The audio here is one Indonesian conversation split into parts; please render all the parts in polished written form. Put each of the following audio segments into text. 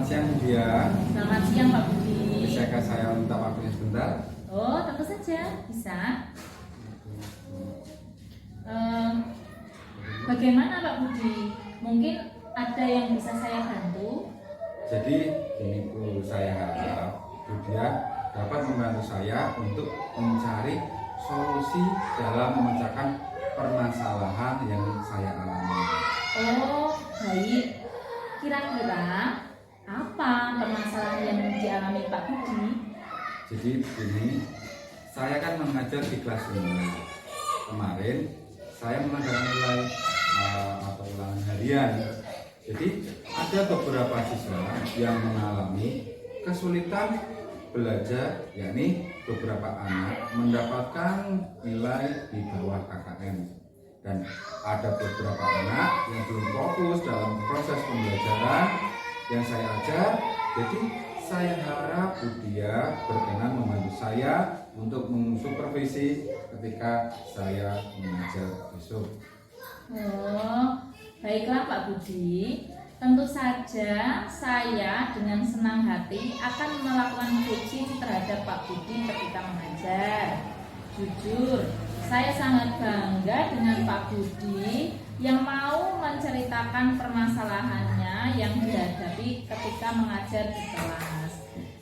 Selamat siang dia. Selamat siang Pak Budi. Bisakah saya minta waktunya sebentar? Oh, tentu saja bisa. Bagaimana Pak Budi? Mungkin ada yang bisa saya bantu? Jadi ini Bu, saya harap Budia dapat membantu saya untuk mencari solusi dalam memecahkan permasalahan yang saya alami. Oh, baik. Kira-kira apa permasalahan yang dialami Pak Budi? Jadi begini, saya kan mengajar di kelas 5. Kemarin saya mengadakan nilai atau ulangan harian. Jadi ada beberapa siswa yang mengalami kesulitan belajar, yakni beberapa anak mendapatkan nilai di bawah KKM. Dan ada beberapa anak yang belum fokus dalam proses pembelajaran yang saya ajar. Jadi saya harap Budia berkenan membantu saya untuk mensupervisi ketika saya mengajar besok. Oh, baiklah Pak Budi. Tentu saja saya dengan senang hati akan melakukan coaching terhadap Pak Budi ketika mengajar. Jujur, saya sangat bangga dengan Pak Budi yang mau menceritakan permasalahannya yang dihadapi ketika mengajar di kelas.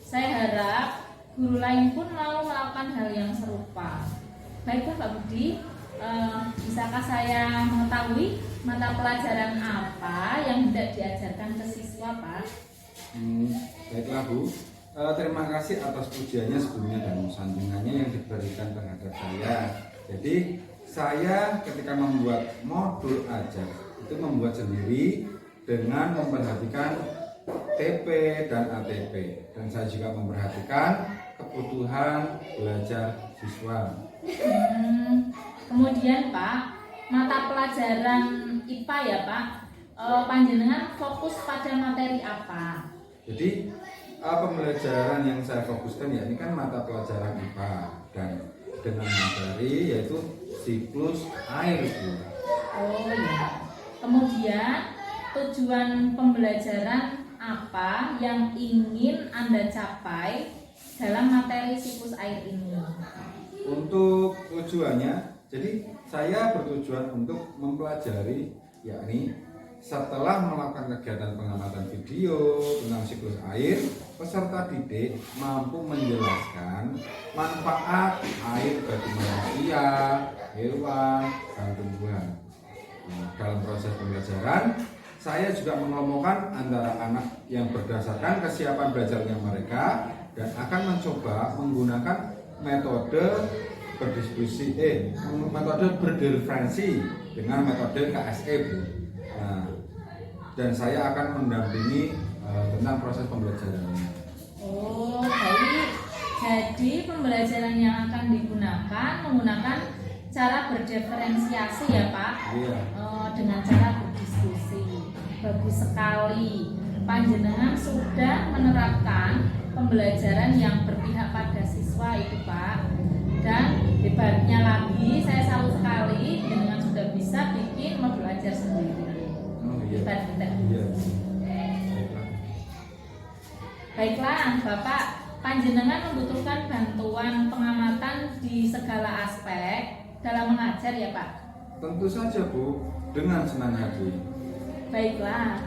Saya harap guru lain pun mau melakukan hal yang serupa. Baiklah Pak Budi, bisakah saya mengetahui mata pelajaran apa yang hendak diajarkan ke siswa, Pak? Baiklah Bu, terima kasih atas pujiannya sebelumnya dan sanjungannya yang diberikan terhadap saya. Jadi saya ketika membuat modul ajar itu membuat sendiri dengan memperhatikan TP dan ATP, dan saya juga memperhatikan kebutuhan belajar siswa. Kemudian Pak, mata pelajaran IPA ya Pak, panjenengan fokus pada materi apa? Jadi pembelajaran yang saya fokuskan ya ini kan mata pelajaran IPA dan dengan materi yaitu siklus air Bu. Oh ya. Kemudian tujuan pembelajaran apa yang ingin Anda capai dalam materi siklus air ini? Untuk tujuannya, jadi saya bertujuan untuk mempelajari yakni setelah melakukan kegiatan pengamatan video tentang siklus air, peserta didik mampu menjelaskan manfaat air bagi manusia, hewan, dan tumbuhan. Dalam proses pembelajaran, saya juga mengelompokkan antara anak yang berdasarkan kesiapan belajarnya mereka dan akan mencoba menggunakan metode metode berdiferensi dengan metode KSE Bu. Dan saya akan mendampingi tentang proses pembelajarannya. Oh baik, jadi pembelajaran yang akan digunakan menggunakan cara berdiferensiasi ya Pak. Iya. Dengan cara berdiskusi. Bagus sekali. Panjenengan sudah menerapkan pembelajaran yang berpihak pada siswa itu Pak. Dan hebatnya lagi, saya salut sekali dengan sudah bisa bikin modul ajar sendiri. Hebat. Iya. Baiklah Bapak, panjenengan membutuhkan bantuan pengamatan di segala aspek dalam mengajar ya Pak? Tentu saja Bu, dengan senang hati. Baiklah,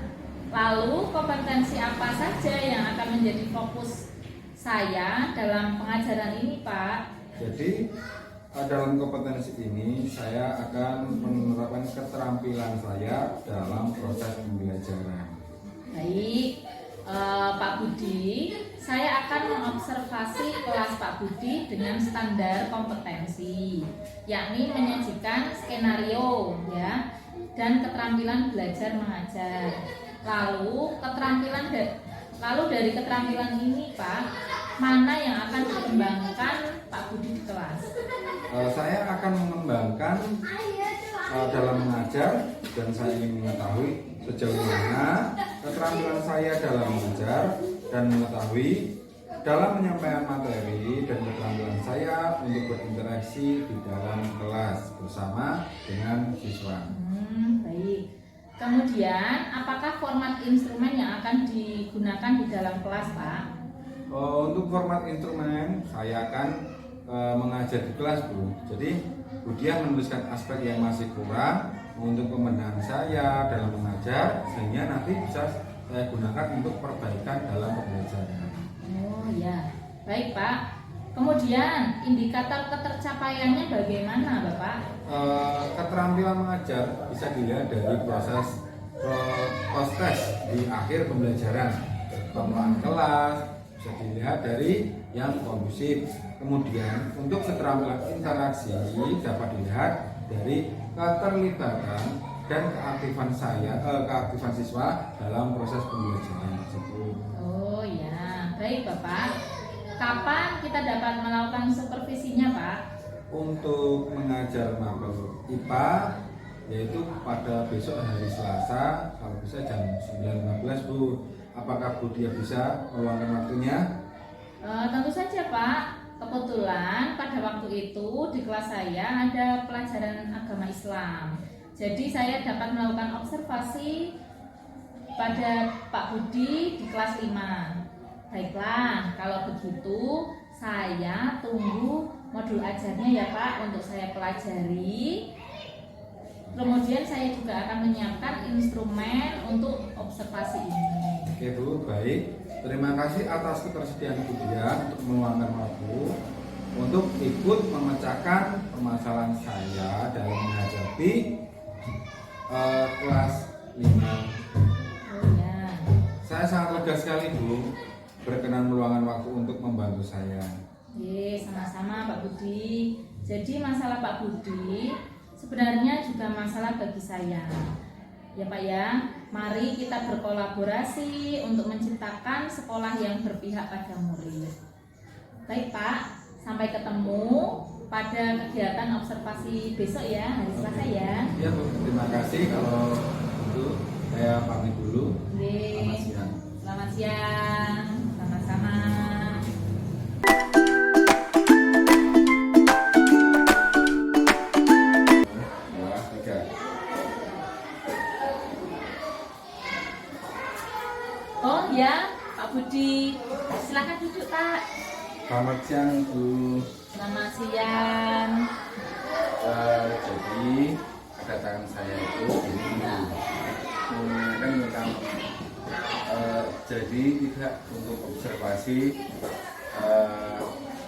lalu kompetensi apa saja yang akan menjadi fokus saya dalam pengajaran ini Pak? Jadi dalam kompetensi ini saya akan menerapkan keterampilan saya dalam proses pembelajaran. Baik, Pak Budi, saya akan mengobservasi kelas Pak Budi dengan standar kompetensi, yakni menyajikan skenario ya dan keterampilan belajar mengajar. Lalu dari keterampilan ini Pak, mana yang akan dikembangkan Pak Budi di kelas? Saya akan mengembangkan dalam mengajar dan saya ingin mengetahui sejauh mana keterampilan saya dalam mengajar dan mengetahui dalam menyampaikan materi dan keterampilan saya untuk berinteraksi di dalam kelas bersama dengan siswa. Baik. Kemudian Kemudian, apakah format instrumen yang akan digunakan di dalam kelas, Pak? Untuk format instrumen, saya akan mengajar di kelas, Bu. Jadi, Bu Diah menuliskan aspek yang masih kurang untuk pembenahan saya dalam mengajar, sehingga nanti bisa saya gunakan untuk perbaikan dalam pembelajaran. Oh ya, baik Pak. Kemudian, indikator ketercapaiannya bagaimana, Bapak? Keterampilan mengajar bisa dilihat dari proses di akhir pembelajaran, pengelolaan kelas, bisa dilihat dari yang kondusif. Kemudian untuk keterampilan interaksi dapat dilihat dari keterlibatan dan keaktifan siswa dalam proses pembelajaran tersebut. Oh ya, baik Bapak. Kapan kita dapat melakukan supervisinya, Pak? Untuk mengajar mapel IPA yaitu pada besok hari Selasa, kalau bisa jam 9.15, Bu. Apakah Bu Diah bisa meluangkan waktunya? Tentu saja, Pak. Kebetulan pada waktu itu di kelas saya ada pelajaran agama Islam. Jadi saya dapat melakukan observasi pada Pak Budi di kelas 5. Baiklah, kalau begitu saya tunggu modul ajarnya ya Pak untuk saya pelajari. Kemudian saya juga akan menyiapkan instrumen untuk observasi ini. Oke Bu, baik. Terima kasih atas ketersediaan Bu Diah untuk meluangkan waktu untuk ikut memecahkan permasalahan saya dalam menghadapi kelas 5. Oh ya. Saya sangat lega sekali Bu, berkenan meluangkan waktu untuk membantu saya. Sama-sama Pak Budi. Jadi masalah Pak Budi sebenarnya juga masalah bagi saya. Ya Pak ya, mari kita berkolaborasi untuk menciptakan sekolah yang berpihak pada murid. Baik Pak, sampai ketemu pada kegiatan observasi besok ya, hari Selasa ya. Ya Bu, terima kasih. Kalau itu saya pamit dulu. Selamat siang. Selamat siang, sama-sama. Oh ya, Pak Budi, silakan duduk Pak. Selamat siang Bu. Selamat siang. Jadi kedatangan saya itu ini menanyakan tentang jadi tidak untuk observasi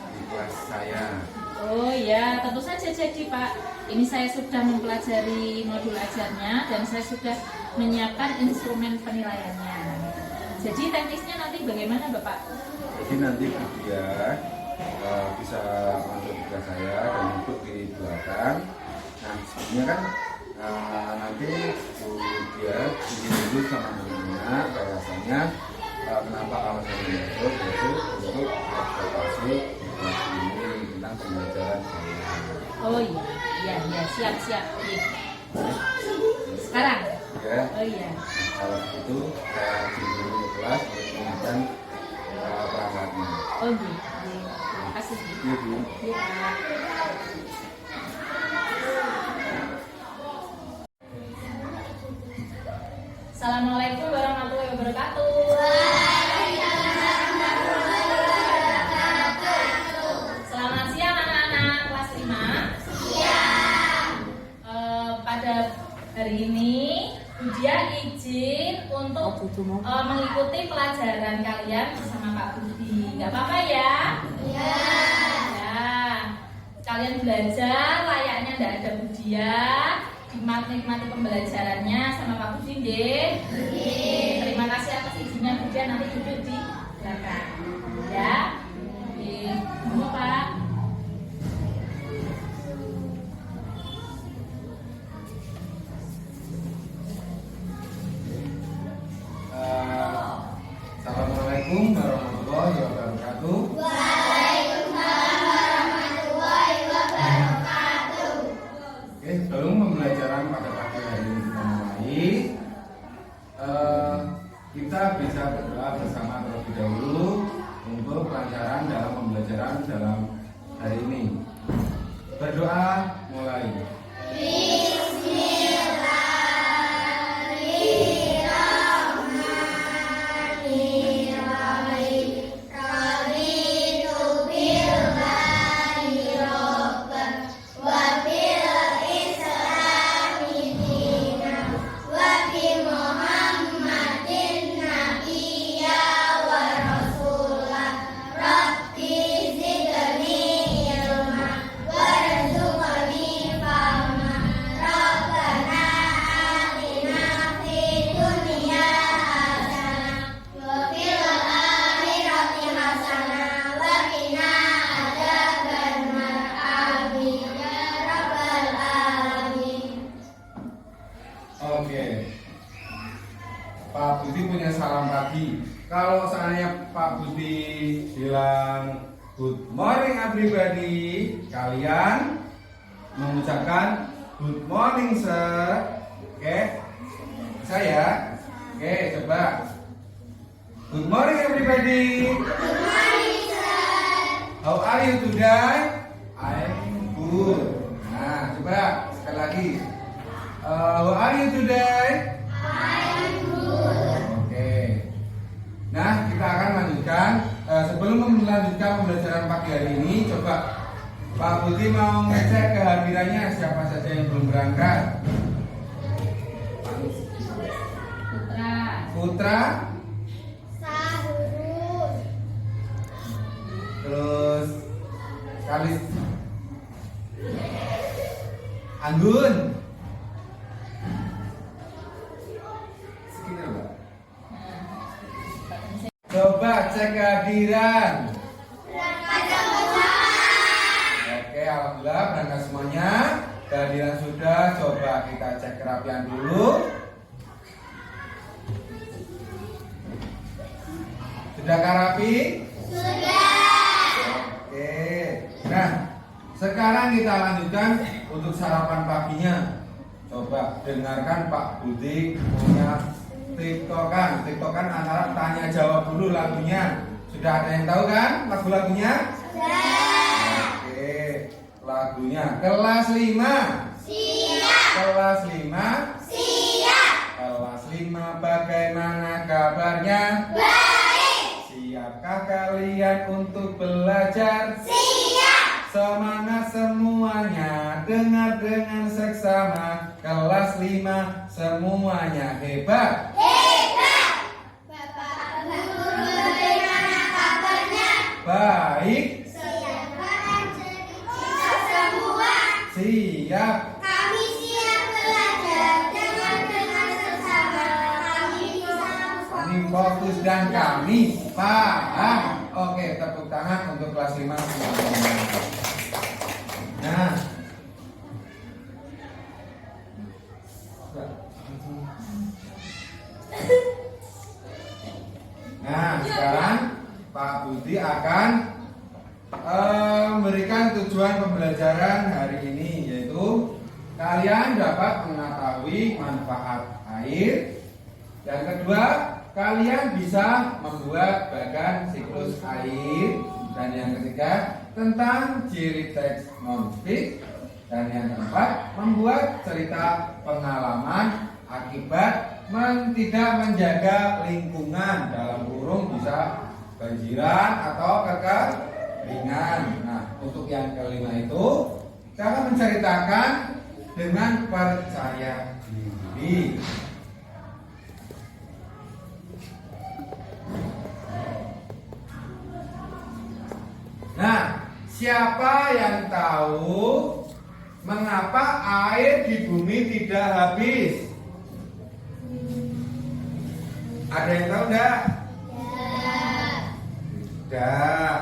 di kelas saya. Oh ya, tentu saja jadi Pak. Ini saya sudah mempelajari modul ajarnya dan saya sudah menyiapkan instrumen penilaiannya. Jadi teknisnya nanti bagaimana Bapak? Jadi nanti Bu Diah bisa masuk ke kelas saya dan duduk di belakang. Nah sebenarnya kan nanti Bu Diah izin dulu sama teman-temannya bahwasanya kenapa alasan masuk yaitu untuk observasi kelas ini tentang pembelajaran saya. Oh iya, siap. Iya. Sekarang? Ya. Oh iya. Kalau begitu saya izin dulu ke kelas untuk mengingatkan perangkatnya. Oh iya. Terima kasih. Iya Bu. Iya Pak. Assalamualaikum warahmatullahi wabarakatuh. Selamat siang anak-anak kelas 5. Pada hari ini Bu Diah izin untuk mengikuti pelajaran kalian bersama Pak Budi. Gak apa-apa ya? Iya. Ya. Kalian belajar layaknya tidak ada Bu Diah. Nikmati pembelajarannya sama Pak Budi nggih. Terima kasih atas izinnya Bu Diah, nanti duduk di belakang. Ya. Monggo Pak. Assalamualaikum warahmatullahi wabarakatuh. Oke, sebelum pembelajaran pada pagi hari ini kita mulai, kita bisa berdoa bersama terlebih dahulu untuk kelancaran dalam pembelajaran dalam hari ini. Berdoa mulai. Bismillahirrahmanirrahim. Pak Budi punya salam pagi. Kalau seandainya Pak Budi bilang good morning everybody, kalian mengucapkan good morning sir. Oke, saya. Oke, coba. Good morning everybody. Good morning, sir. How are you today? I'm good. Nah, coba sekali lagi. How are you today? I'm good. Oke. Nah, kita akan lanjutkan. Sebelum melanjutkan pembelajaran pagi hari ini, coba Pak Budi mau ngecek kehadirannya siapa saja yang belum berangkat. Putra, Sahurus. terus Kalis, Anggun. Segini Mbak. Coba cek kehadiran. Oke, alhamdulillah berangkat semuanya. Kehadiran sudah. Coba kita cek kerapian dulu. Sudahkah rapi? Sudah. Oke. Nah, sekarang kita lanjutkan untuk sarapan paginya. Coba dengarkan Pak Budi punya tiktokan. Tiktokan antara tanya jawab dulu lagunya. Sudah ada yang tahu kan lagu-lagunya? Sudah. Oke. Lagunya kelas 5. Siap. Kelas 5. Siap. Kelas 5 bagaimana kabarnya? Baik. Siapkah kalian untuk belajar? Siap. Semangat semuanya, dengar dengan seksama. Kelas 5 semuanya hebat. Hebat. Bapak Guru bagaimana kabarnya? Baik, Siapkan kita semua. siap. Kami siap belajar dengan sesama. Kami bisa Kami fokus dan kami paham. Oke, tepuk tangan untuk kelas 5 semuanya. Nah, sekarang Pak Budi akan memberikan tujuan pembelajaran hari ini, yaitu kalian dapat mengetahui manfaat air. Yang kedua, kalian bisa membuat bagan siklus air. Dan yang ketiga, tentang ciri teks non-fiks. Dan yang keempat, membuat cerita pengalaman akibat tidak menjaga lingkungan, dalam kurung bisa banjiran atau kekeringan. Nah, untuk yang kelima itu, cara menceritakan dengan percaya diri. Nah, siapa yang tahu mengapa air di bumi tidak habis? Ada yang tahu enggak? Tidak.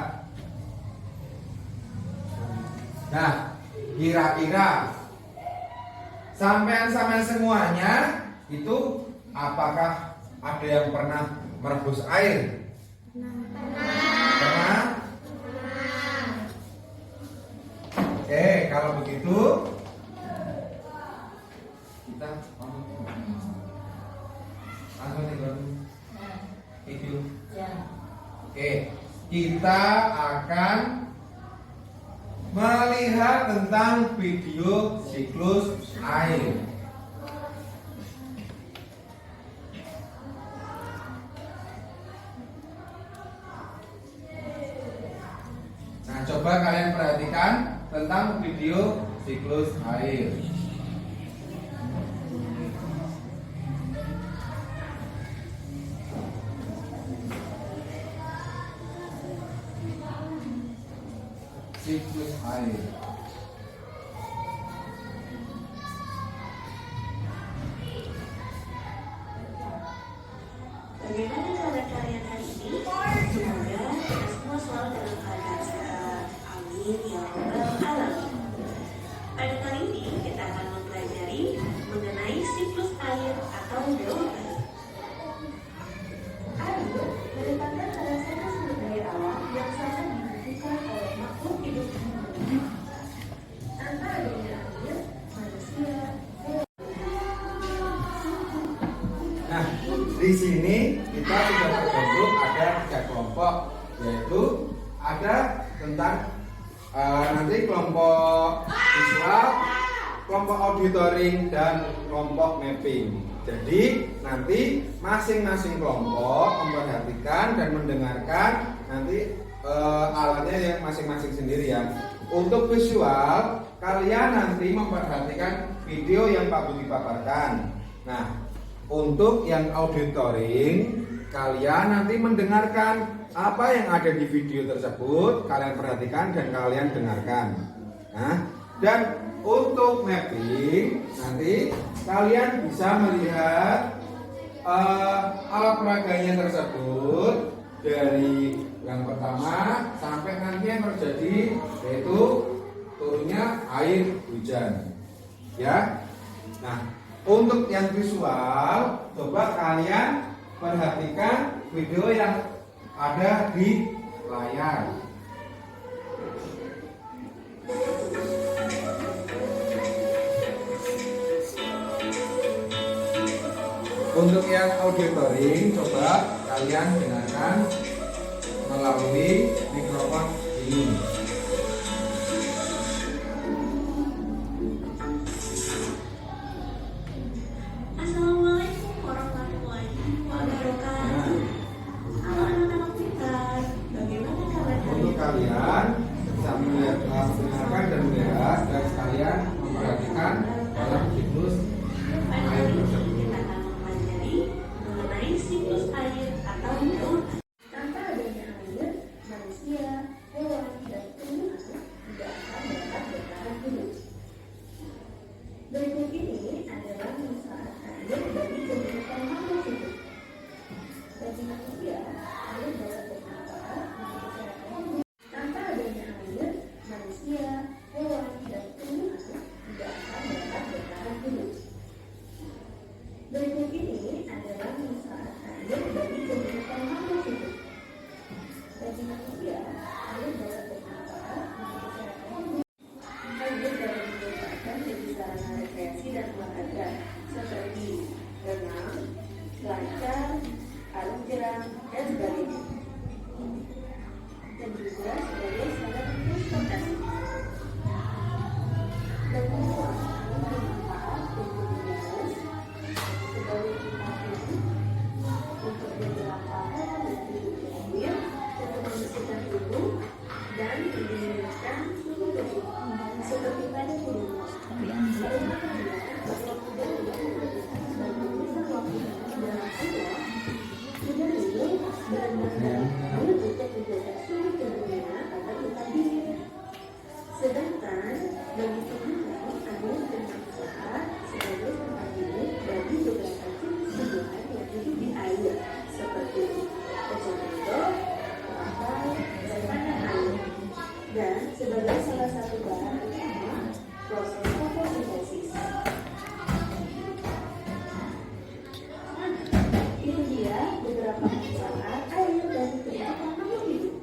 Nah, kira-kira sampean semuanya itu apakah ada yang pernah merebus air? Pernah? Oke, kalau begitu kita langsung tidur. Ya. Oke, kita akan melihat tentang video siklus air. Nah, coba kalian perhatikan tentang video siklus air. Siklus air. Bagaimana kabar kalian hari ini? Semoga kita semua selalu dalam keadaan sehat. Amin ya rabbal alamin. Pada kali ini kita akan mempelajari mengenai siklus air atau daur air. Nah, di sini kita sudah terbentuk ada 3 kelompok, yaitu ada tentang nanti kelompok visual, kelompok auditoring, dan kelompok mapping. Jadi nanti masing-masing kelompok memperhatikan dan mendengarkan nanti alatnya yang masing-masing sendiri ya. Untuk visual, kalian nanti memperhatikan video yang Pak Budi paparkan. Nah, untuk yang auditoring, kalian nanti mendengarkan apa yang ada di video tersebut, kalian perhatikan dan kalian dengarkan. Nah, dan untuk mapping, nanti kalian bisa melihat alat peraganya tersebut dari yang pertama sampai nanti yang terjadi yaitu turunnya air hujan. Ya. Nah, untuk yang visual, coba kalian perhatikan video yang ada di layar. Untuk yang auditoring, coba kalian dengarkan melalui mikrofon ini. Assalamualaikum warahmatullahi wabarakatuh. Halo anak-anak pintar, bagaimana kabar Untuk kalian bisa melihat, mendengarkan dan melihat, dan sekalian memperhatikan dalam siklus Pada air kali ini tersebut. kita akan mempelajari mengenai siklus air atau hidup. Tanpa adanya air, manusia, hewan, dan tumbuhan tidak akan dapat bertahan hidup. Berikut ini adalah manfaat air bagi kehidupan makhluk hidup. Bagi manusia, air dapat bermanfaat bagi kesehatan hidup. Tanpa adanya air, manusia, hewan, dan tumbuhan tidak akan dapat bertahan hidup. Berikut ini adalah manfaat air bagi kehidupan makhluk hidup. Bagi manusia, air dapat bermanfaat bagi kesehatan hidup. Air dapat dimanfaatkan bagi sarana rekreasi dan olahraga seperti renang, selancar, arung jeram, dan sebagainya. Dan juga sebagai sarana transportasi. Bagi hewan, air bermanfaat untuk bernafas, sebagai tempat hidup, untuk berjalan dan hidup di air, untuk membersihkan tubuh, dan mendinginkan suhu tubuh, seperti pada gunung. Sedangkan bagi tumbuhan, air bermanfaat sebagai tempat hidup bagi beberapa jenis tumbuhan yang hidup di air, seperti kecombrang, kelapa, dan tanah air, dan sebagai salah satu bahan utama proses fotosintesis. Nah, itu dia beberapa manfaat air bagi kehidupan makhluk hidup.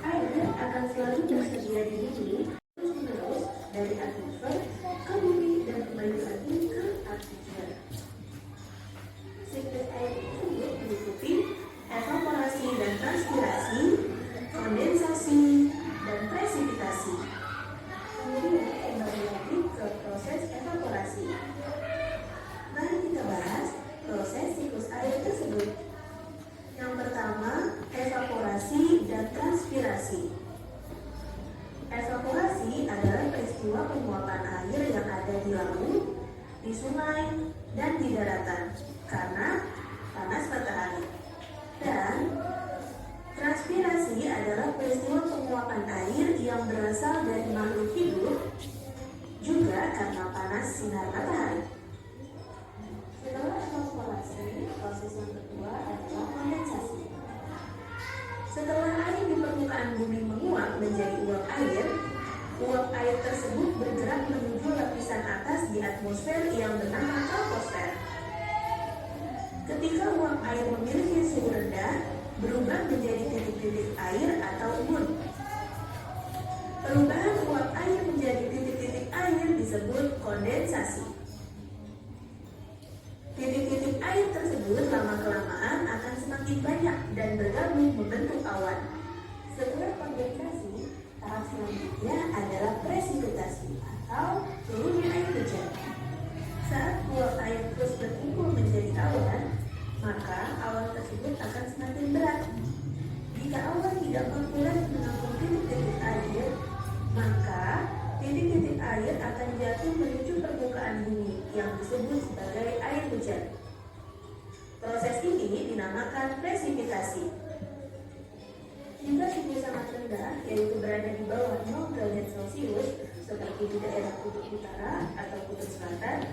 Air akan selalu tersedia di bumi terus-menerus dari atmosfer ke bumi dan kembali lagi ke atmosfer. Siklus air tersebut meliputi evaporasi dan transpirasi, kondensasi, dan presipitasi. Kemudian kembali lagi ke proses evaporasi. Mari kita bahas proses siklus air tersebut. Yang pertama, evaporasi dan transpirasi. Evaporasi adalah peristiwa penguapan air yang ada di laut, di sungai, dan di daratan karena panas matahari. Dan transpirasi adalah peristiwa penguapan air yang berasal dari makhluk hidup juga karena panas sinar matahari. Setelah evaporasi, proses yang kedua adalah kondensasi. Setelah air di permukaan bumi menguap menjadi uap air tersebut bergerak menuju lapisan atas di atmosfer yang bernama troposfer. Ketika uap air memiliki suhu rendah, berubah menjadi titik-titik air atau embun. Perubahan uap air menjadi titik-titik air disebut kondensasi. Titik-titik air tersebut lama-kelamaan akan semakin banyak dan bergabung membentuk awan. Setelah kondensasi, tahap selanjutnya adalah presipitasi atau turunnya air hujan. Saat uap air terus berkumpul menjadi awan, maka awan tersebut akan semakin berat. Jika awan tidak mampu lagi menampung titik-titik air, maka titik-titik air akan jatuh menuju permukaan bumi yang disebut sebagai air hujan. Proses ini dinamakan presipitasi. Jika suhu sangat rendah, yaitu berada di bawah 0 derajat Celcius, seperti di daerah kutub utara atau kutub selatan,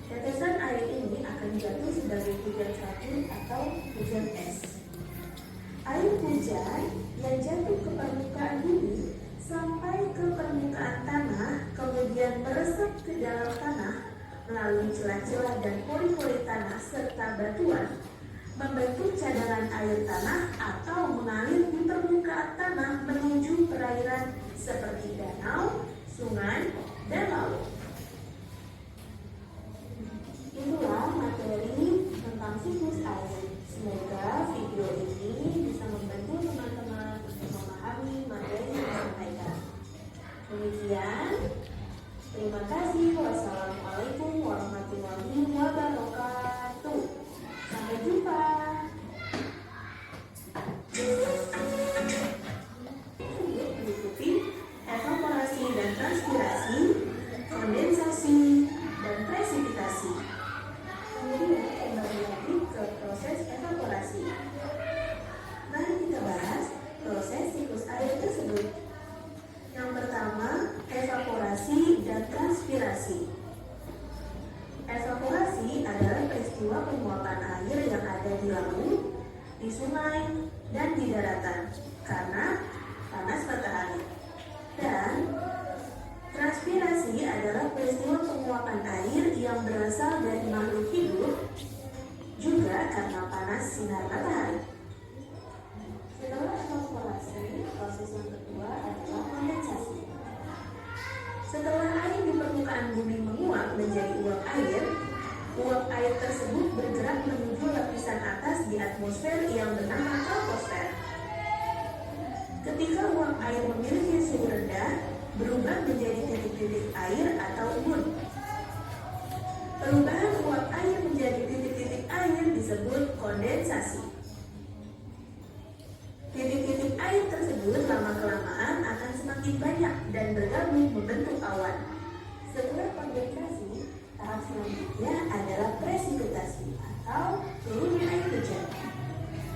tetesan air ini akan jatuh sebagai hujan salju atau hujan es. Air hujan yang jatuh ke permukaan bumi sampai ke permukaan tanah, kemudian meresap ke dalam tanah melalui celah-celah dan pori-pori tanah serta batuan, membentuk cadangan air tanah atau mengalir di permukaan tanah menuju perairan seperti danau, sungai, dan laut. Itulah materi tentang siklus air. Semoga video ini bisa membantu teman-teman untuk memahami materi yang disampaikan. Demikian, terima kasih. Wassalamualaikum warahmatullahi wabarakatuh. Sampai jumpa. Mengikuti evaporasi dan transpirasi, kondensasi, dan presipitasi. Kemudian kembali lagi ke proses evaporasi. Mari kita bahas proses siklus air tersebut. Yang pertama, evaporasi dan transpirasi. Evaporasi adalah peristiwa penguapan air yang ada di laut, di sungai, dan di daratan karena panas matahari. Dan transpirasi adalah peristiwa penguapan air yang berasal dari makhluk hidup juga karena panas sinar matahari. Setelah evaporasi, proses yang kedua adalah kondensasi. Setelah air di permukaan bumi menguap menjadi uap air tersebut bergerak menuju lapisan atas di atmosfer yang bernama troposfer. Ketika uap air memiliki suhu rendah, berubah menjadi titik-titik air atau embun. Perubahan uap air menjadi titik-titik air disebut kondensasi. Titik-titik air tersebut lama-kelamaan akan semakin banyak dan bergabung membentuk awan. Setelah kondensasi, tahap selanjutnya adalah presipitasi atau turunnya air hujan.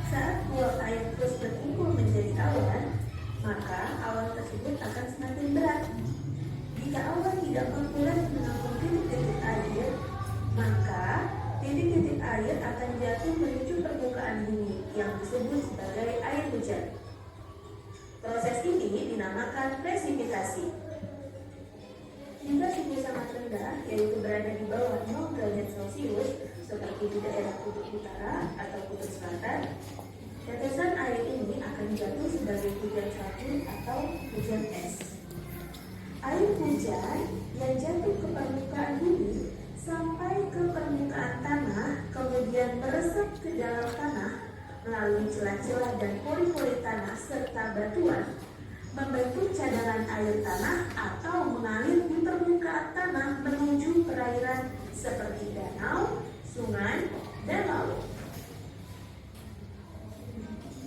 Saat uap air terus berkumpul menjadi awan, maka awan tersebut akan semakin berat. Jika awan tidak mampu lagi menampung titik-titik air, maka titik-titik air akan jatuh menuju permukaan bumi yang disebut sebagai air hujan. Proses ini dinamakan presipitasi. Jika suhu sangat rendah, yaitu berada di bawah 0 derajat Celcius, seperti di daerah kutub utara atau kutub selatan, tetesan air ini akan jatuh sebagai hujan salju atau hujan es. Air hujan yang jatuh ke permukaan bumi sampai ke permukaan tanah, kemudian meresap ke dalam tanah melalui celah-celah dan pori-pori tanah serta batuan, membentuk cadangan air tanah atau mengalir di permukaan tanah menuju perairan seperti danau, sungai, dan laut.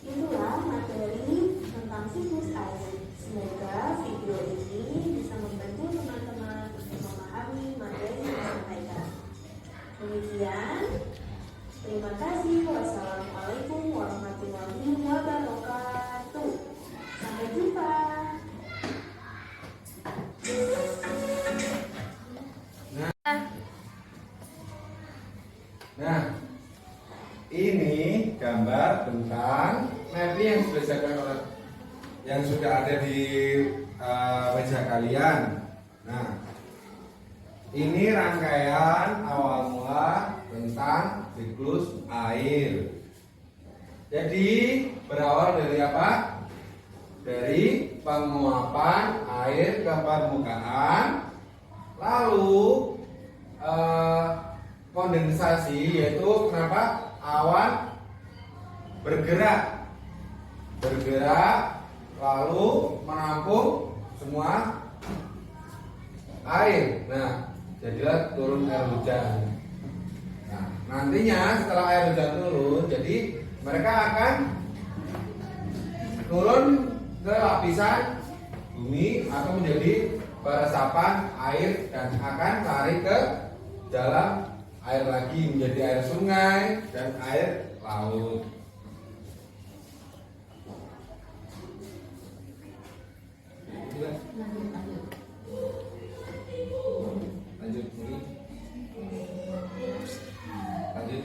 Itulah materi tentang siklus air. Semoga video ini bisa membantu teman-teman untuk memahami materi yang disampaikan. Demikian, terima kasih. Wassalamualaikum warahmatullahi wabarakatuh. Sampai jumpa. Nah, ini gambar tentang mapping yang sudah ada di meja kalian. Nah, ini rangkaian awal mula tentang siklus air. Jadi berawal dari apa? Dari penguapan air ke permukaan, lalu kondensasi, yaitu kenapa awan bergerak lalu menampung semua air. Nah, jadilah turun air hujan. Nah, nantinya setelah air hujan turun, jadi mereka akan turun ke lapisan bumi atau menjadi peresapan air dan akan lari ke dalam air lagi, menjadi air sungai dan air laut. Lanjut ini. Lanjut.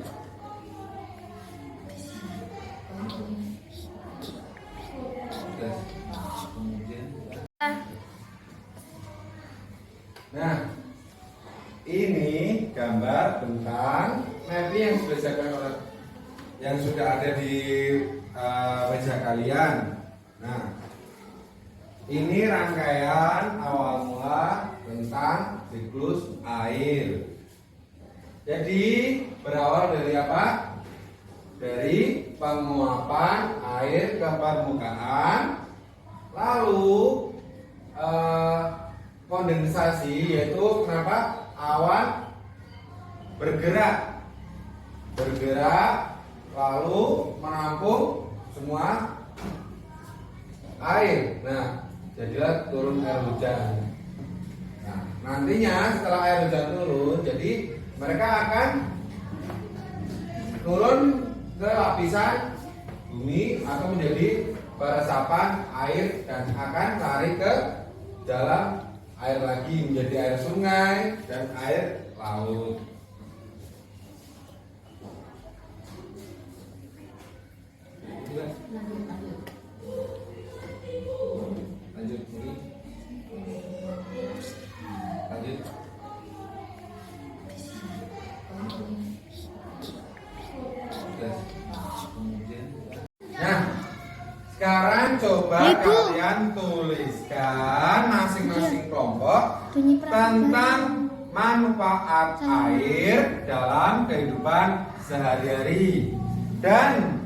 Nah, ini gambar tentang mapping yang sudah ada di meja kalian. Nah, ini rangkaian awal mula tentang siklus air. Jadi berawal dari apa? Dari penguapan air ke permukaan, lalu kondensasi, yaitu kenapa awan bergerak lalu menampung semua air. Nah, jadilah turun air hujan. Nah, nantinya setelah air hujan turun, jadi mereka akan turun ke lapisan bumi atau menjadi peresapan air dan akan lari ke dalam air lagi, menjadi air sungai dan air laut. Lanjut ini. Lanjut. Nah, sekarang coba kalian tuliskan masing-masing kelompok tentang manfaat air dalam kehidupan sehari-hari dan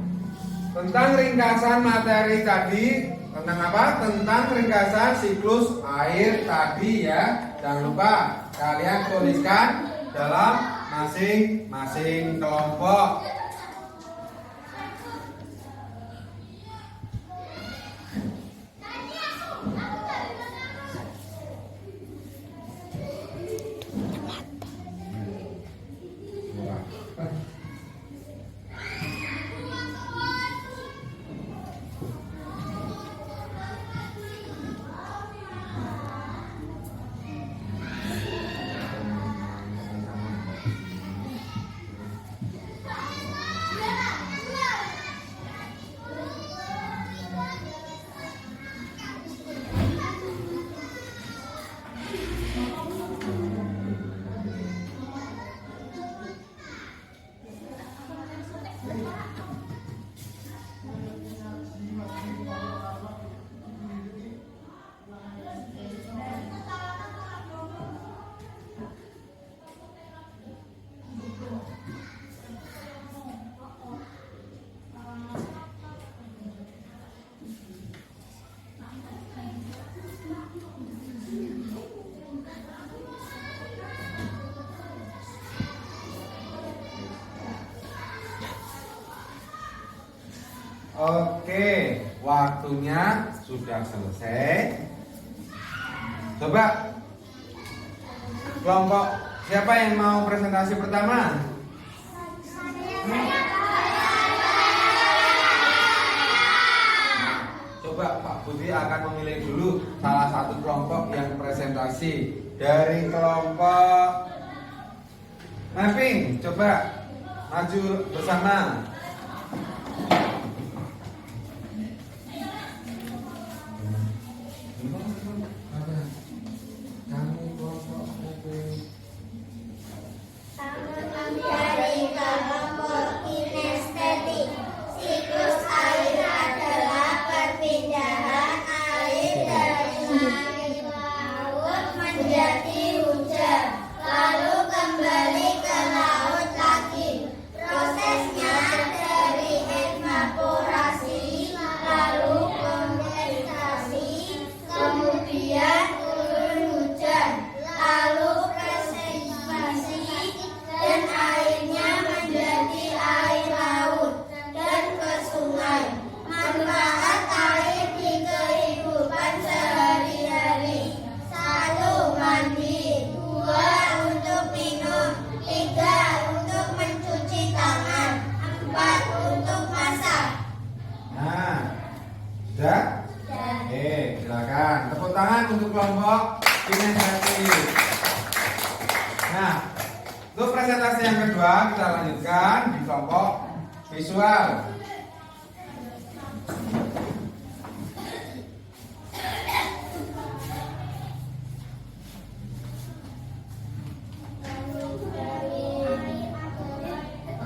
tentang ringkasan materi tadi. Tentang apa? Tentang ringkasan siklus air tadi ya. Jangan lupa kalian tuliskan dalam masing-masing kelompok. Oke, waktunya sudah selesai. Coba kelompok siapa yang mau presentasi pertama? Coba Pak Budi akan memilih dulu salah satu kelompok yang presentasi. Dari kelompok mapping, coba maju bersama. Dari di kelompok visual.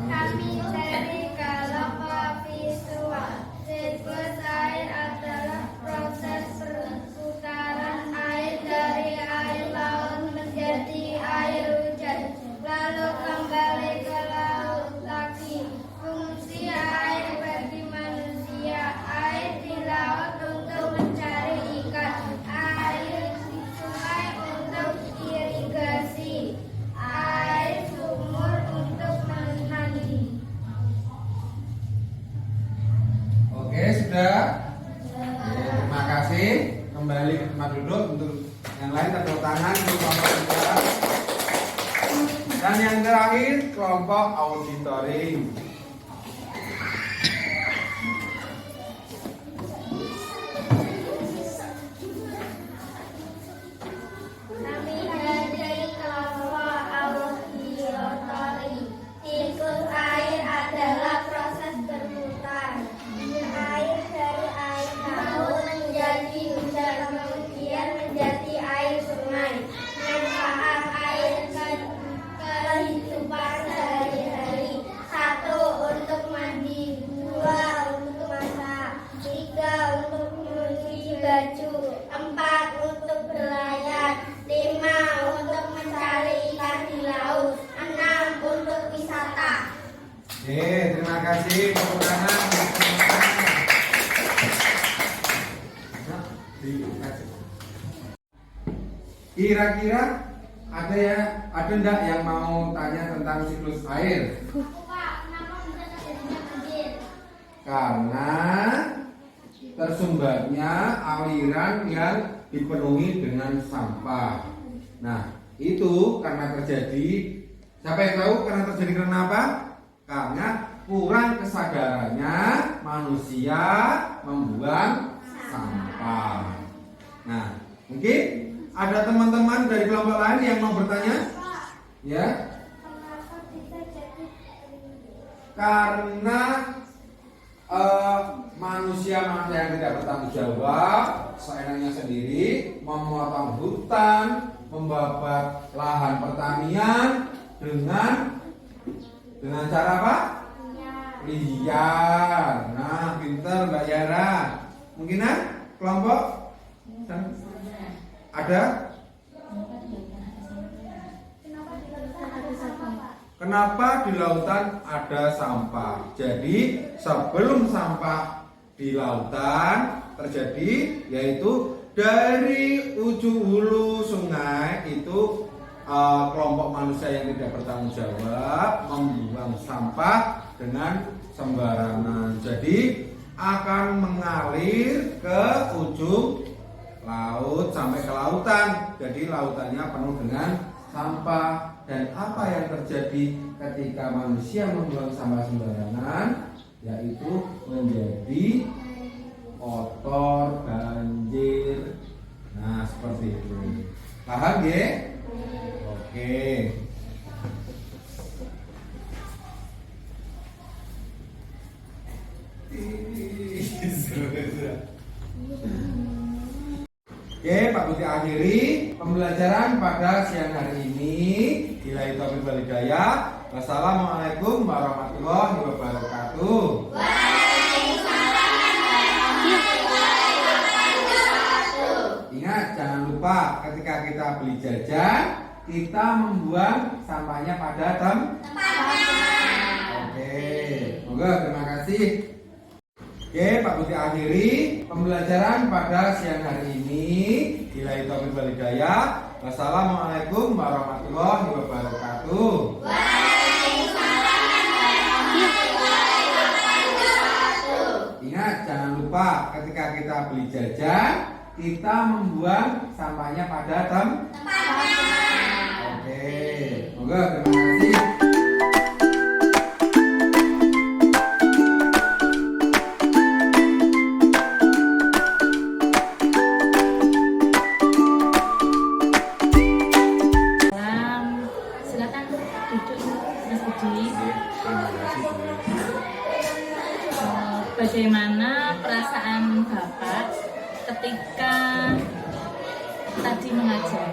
Kami dari kelompok visual. Siklus air adalah proses perputaran air dari air laut menjadi air hujan, lalu kembali ke laut lagi. Fungsi air bagi manusia: air di laut untuk mencari ikan, air di sungai untuk irigasi, air sumur untuk mandi. Oke, sudah. Terima kasih. Kembali ke tempat duduk. Untuk yang lain tepuk tangan untuk kelompok visual. Dan yang terakhir kelompok auditoring. Kami dari kelompok auditoring. Siklus air adalah proses berputar. Air dari air laut menjadi hujan, kemudian menjadi air sungai. Manfaat air kehidupan sehari-hari: 1. Untuk mandi, 2. Untuk masak, 3. Untuk mencuci baju, 4. Untuk berlayar, 5. Untuk mencari ikan di laut, 6. Untuk wisata. Oke, terima kasih. Tepuk tangan. Kira-kira ada enggak yang mau tanya tentang siklus air? Pak, kenapa bisa terjadinya banjir? Karena tersumbatnya aliran yang dipenuhi dengan sampah. Nah, itu karena terjadi. Siapa yang tahu karena terjadi karena apa? Karena kurang kesadarannya manusia membuang sampah. Nah, mungkin ada teman-teman dari kelompok lain yang mau bertanya? Ya? Kenapa bisa jadi Karena manusia yang tidak bertanggung jawab seenaknya sendiri memotong hutan, membabat lahan pertanian dengan cara apa? Liar. Nah, pintar Mbak Yara. Mungkin kelompok ada? Kenapa di lautan ada sampah? Jadi sebelum sampah di lautan terjadi, yaitu dari ujung hulu sungai itu kelompok manusia yang tidak bertanggung jawab membuang sampah dengan sembarangan. Jadi akan mengalir ke ujung laut sampai ke lautan. Jadi lautannya penuh dengan sampah. Dan apa yang terjadi ketika manusia membuang sampah sembarangan? Yaitu menjadi kotor, banjir. Nah, seperti itu. Paham ya? Oke. Oke, Pak Putih akhiri pembelajaran pada siang hari ini. Billahi taufiq wal hidayah. Wassalamualaikum warahmatullahi wabarakatuh. Ingat, jangan lupa ketika kita beli jajan, kita membuang sampahnya pada tempatnya. Oke, semoga terima kasih. Oke, Pak Putih akhiri pembelajaran pada siang hari ini. Billahi taufiq wal hidayah. Wassalamualaikum warahmatullahi wabarakatuh. Ingat, jangan lupa ketika kita beli jajan, kita membuang sampahnya pada tempatnya. Oke, semoga terima kasih. Silakan duduk Mas Budi. Terima kasih. bagaimana perasaan Bapak ketika tadi mengajar?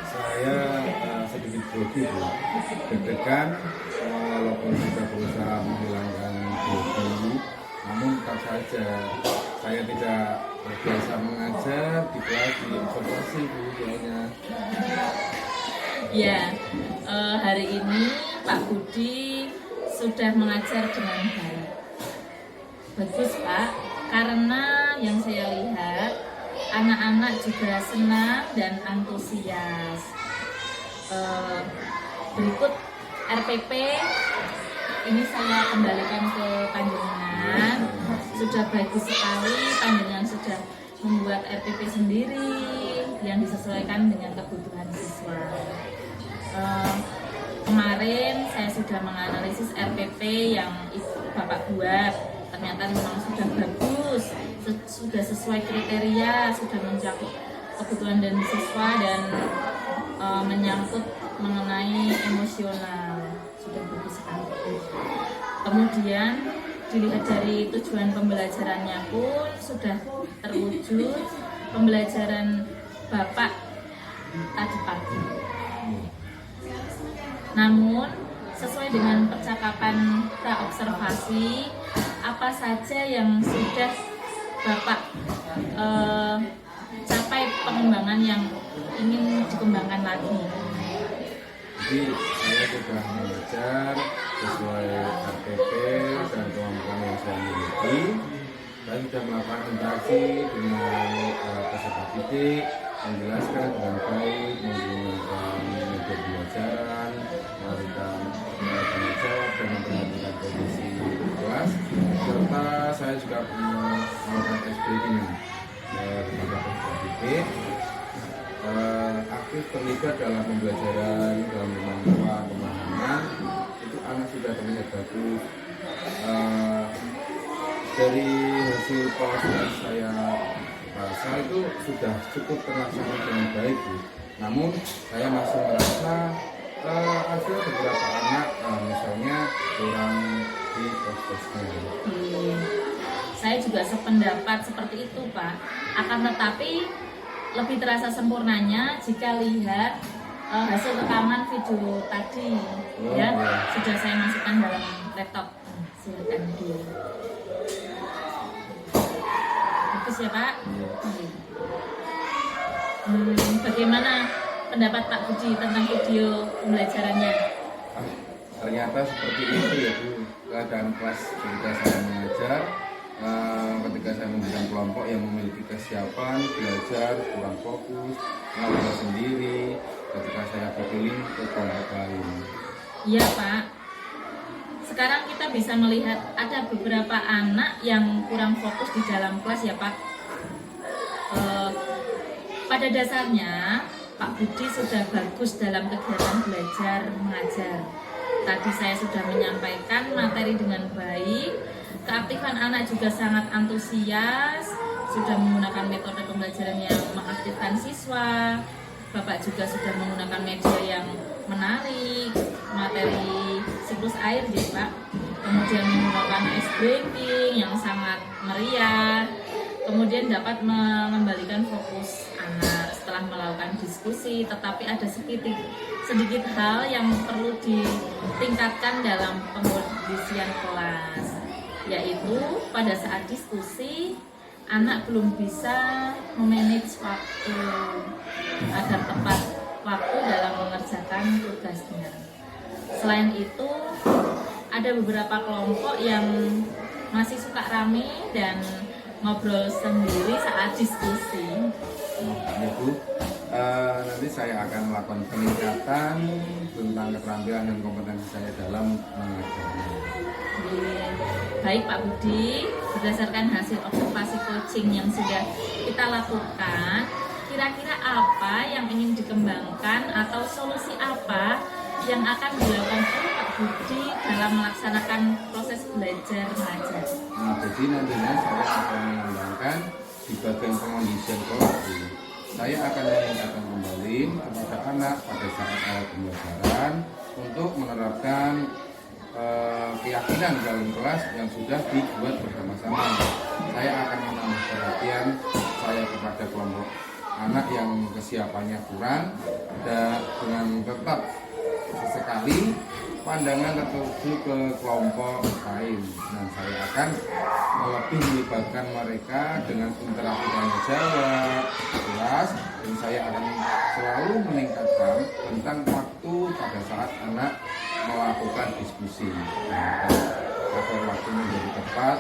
Saya sedikit grogi, Bu. Deg-degan, walaupun sudah berusaha menghilangkan grogi, namun tetap saja saya tidak terbiasa mengajar di kelas di observasi, Bu, kayaknya. Ya, hari ini Pak Budi sudah mengajar dengan baik. Bagus Pak, karena yang saya lihat anak-anak juga senang dan antusias. Berikut RPP ini saya kembalikan ke panjenengan. Sudah bagus sekali, panjenengan sudah membuat RPP sendiri yang disesuaikan dengan kebutuhan siswa. Kemarin saya sudah menganalisis RPP yang Bapak buat, ternyata memang sudah bagus, sudah sesuai kriteria, sudah mencakup kebutuhan dan siswa dan menyangkut mengenai emosional, sudah bagus sekali. Kemudian dilihat dari tujuan pembelajarannya pun sudah terwujud, pembelajaran Bapak tadi pagi. Namun sesuai dengan percakapan praobservasi, apa saja yang sudah Bapak capai pengembangan yang ingin dikembangkan lagi? Jadi saya sudah mengajar sesuai RPP dan kemampuan yang saya miliki. Saya sudah melakukan interaksi dengan peserta didik, menjelaskan dengan baik, menggunakan media pembelajaran, melakukan tanya jawab dan memperhatikan kondisi kelas, serta saya juga melakukan SBD kepada peserta didik. Aktif terlibat dalam pembelajaran, dalam kemampuan pemahaman, itu anak sudah terlihat bagus. Dari hasil proses saya rasa itu sudah cukup terlaksana dengan baik, Bu. Namun saya masih merasa ada beberapa anak misalnya kurang di prosesnya. Saya juga sependapat seperti itu Pak. Akan tetapi lebih terasa sempurnanya jika lihat hasil rekaman video tadi, ya sudah saya masukkan dalam laptop. Silakan dulu. Bagus ya Pak. Bagaimana pendapat Pak Budi tentang video pembelajarannya? Ternyata seperti itu ya Bu, keadaan kelas ketika saya mengajar. Ketika saya memberikan kelompok yang memiliki kesiapan belajar kurang fokus, mengajar sendiri, ketika saya berkeliling ke kelompok lain. Iya Pak. Sekarang kita bisa melihat ada beberapa anak yang kurang fokus di dalam kelas ya Pak. Pada dasarnya Pak Budi sudah bagus dalam kegiatan belajar mengajar. Tadi saya sudah menyampaikan materi dengan baik. Keaktifan anak juga sangat antusias, sudah menggunakan metode pembelajaran yang mengaktifkan siswa. Bapak juga sudah menggunakan media yang menarik, materi siklus air ya Pak. Kemudian menggunakan ice breaking yang sangat meriah. Kemudian dapat mengembalikan fokus anak setelah melakukan diskusi, tetapi ada sedikit hal yang perlu ditingkatkan dalam pengkondisian kelas, yaitu pada saat diskusi anak belum bisa memanage waktu agar tepat waktu dalam mengerjakan tugasnya. Selain itu, ada beberapa kelompok yang masih suka rame dan ngobrol sendiri saat diskusi. Ya Bu, nanti saya akan melakukan peningkatan tentang keterampilan dan kompetensi saya dalam mengajarnya. Baik Pak Budi, berdasarkan hasil observasi coaching yang sudah kita lakukan, kira-kira apa yang ingin dikembangkan atau solusi apa yang akan dilakukan oleh Pak Budi dalam melaksanakan proses belajar mengajar? Jadi nantinya saya akan mengembangkan di bagian pengondisian kelas. Saya akan mengingatkan kembali kepada anak pada saat awal pembelajaran untuk menerapkan keyakinan dalam kelas yang sudah dibuat bersama-sama. Saya akan menambah perhatian saya kepada kelompok anak yang kesiapannya kurang, dan dengan tetap sesekali pandangan tertuju ke kelompok lain. Dan saya akan lebih melibatkan mereka dengan interaksi tanya jawab kelas, dan saya akan selalu meningkatkan tentang waktu pada saat anak melakukan diskusi agar waktu menjadi tepat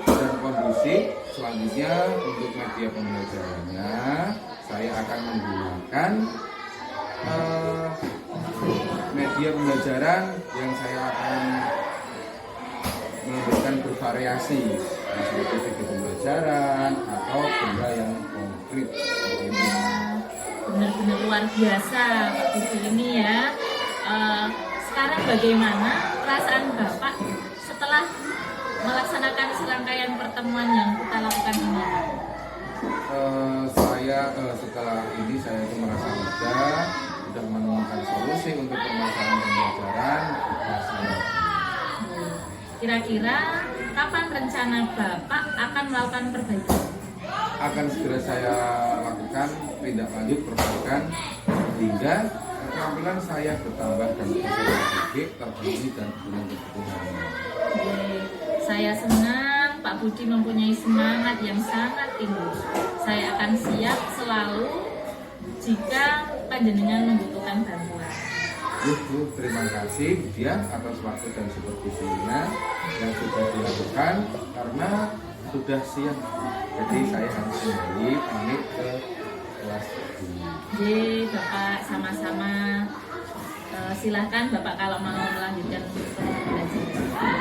dan kondusif. Selanjutnya untuk media pembelajarannya saya akan menggunakan media pembelajaran yang saya akan memberikan bervariasi, seperti video pembelajaran atau benda yang konkret. Benar-benar luar biasa Pak Budi ini ya. Sekarang bagaimana perasaan Bapak setelah melaksanakan serangkaian pertemuan yang kita lakukan ini? Setelah ini saya itu merasa lega, sudah menemukan solusi untuk permasalahan pembelajaran saya. Kira-kira kapan rencana Bapak akan melakukan perbaikan? Akan segera saya lakukan tindak lanjut perbaikan hingga keterampilan saya bertambah dan bisa terpenuhi dan dengan kebutuhannya. Saya senang Pak Budi mempunyai semangat yang sangat tinggi. Saya akan siap selalu jika panjenengan membutuhkan bantuan. Bu, terima kasih Budia atas waktu dan supervisinya yang sudah dilakukan karena sudah siang. Jadi saya harus kembali pamit ke kelas dulu. Jadi Bapak sama-sama silahkan Bapak kalau mau melanjutkan belajar.